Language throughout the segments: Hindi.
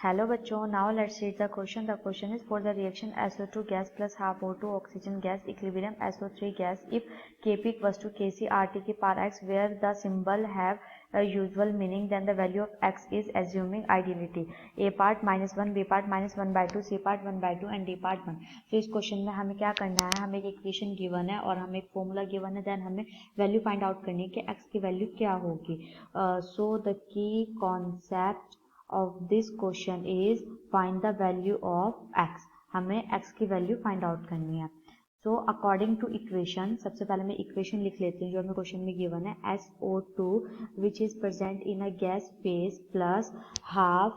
Hello बच्चों, now let's read the question. The question is for the reaction SO2 gas plus half O2 oxygen gas equilibrium SO3 gas if Kp equals to Kc RT की power x where the symbol have a usual meaning then the value of x is assuming ideality. A part -1, B part -1/2, C part 1/2 and D part 1. तो इस क्वेश्चन में हमें क्या करना है, हमें एक इक्वेशन गिवन है और हमें एक फॉर्मूला गिवन है, देन हमें वैल्यू फाइंड आउट करनी है कि x की वैल्यू क्या होगी. So the key concept of this question is find the value of x. हमें x की वैल्यू फाइंड आउट करनी है. सो अकॉर्डिंग टू इक्वेशन, सबसे पहले मैं इक्वेशन लिख लेती हूँ जो हमें क्वेश्चन में गिवन है. SO2 which is present in a gas phase plus half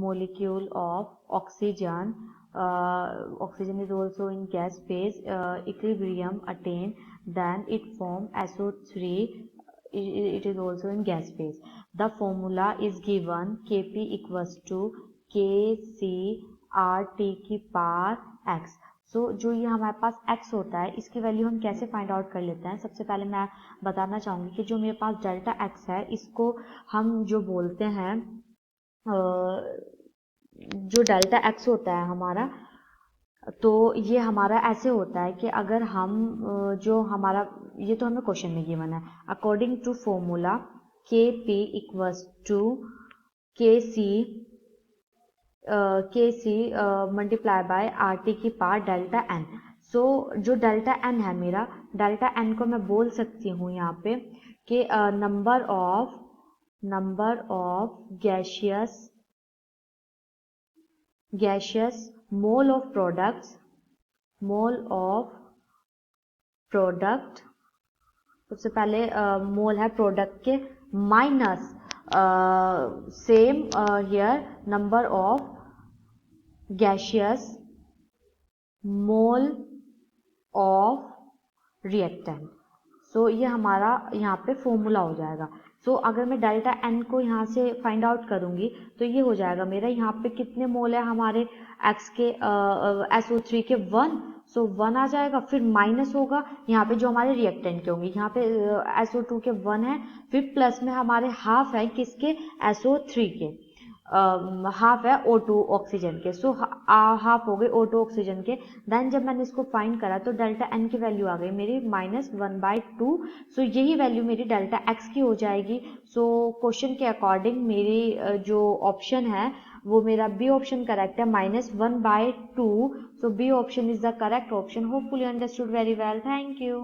molecule of oxygen. Oxygen is also in gas phase. Equilibrium attained, then it form SO3. It is also in gas phase. The formula is given Kp equals to Kc RT की पावर x. सो जो ये हमारे पास x होता है इसकी वैल्यू हम कैसे फाइंड आउट कर लेते हैं. सबसे पहले मैं बताना चाहूँगी कि जो मेरे पास डेल्टा x है इसको हम जो बोलते हैं, जो डेल्टा x होता है हमारा, तो ये हमारा ऐसे होता है कि अगर हम जो हमारा, ये तो हमें क्वेश्चन में गिवन है, according to formula Kp equals to Kc multiply by RT की पावर डेल्टा n. सो जो डेल्टा n है मेरा, डेल्टा n को मैं बोल सकती हूँ यहाँ पे कि number of gaseous mole of product. सबसे पहले मोल है प्रोडक्ट के minus same here number of gaseous mole of reactant. So ये हमारा यहाँ पे फॉर्मूला हो जाएगा. सो अगर मैं डेल्टा n को यहाँ से फाइंड आउट करूँगी तो ये हो जाएगा मेरा, यहाँ पे कितने मोल है हमारे x के SO3 के 1. सो 1 आ जाएगा, फिर माइनस होगा यहाँ पे जो हमारे रिएक्टेंट के होंगे, यहाँ पे SO2 के 1 है, फिर प्लस में हमारे हाफ है किसके, SO3 के, हाफ है O2 ऑक्सीजन के. सो हाफ हो गए O2 ऑक्सीजन के. देन जब मैंने इसको फाइंड करा तो डेल्टा n की वैल्यू आ गई मेरी -1/2. सो यही वैल्यू मेरी डेल्टा x की हो जाएगी. सो क्वेश्चन के अकॉर्डिंग मेरी जो ऑप्शन है वो मेरा बी ऑप्शन करेक्ट है, -1/2. So B option is the correct option. Hopefully understood very well. Thank you.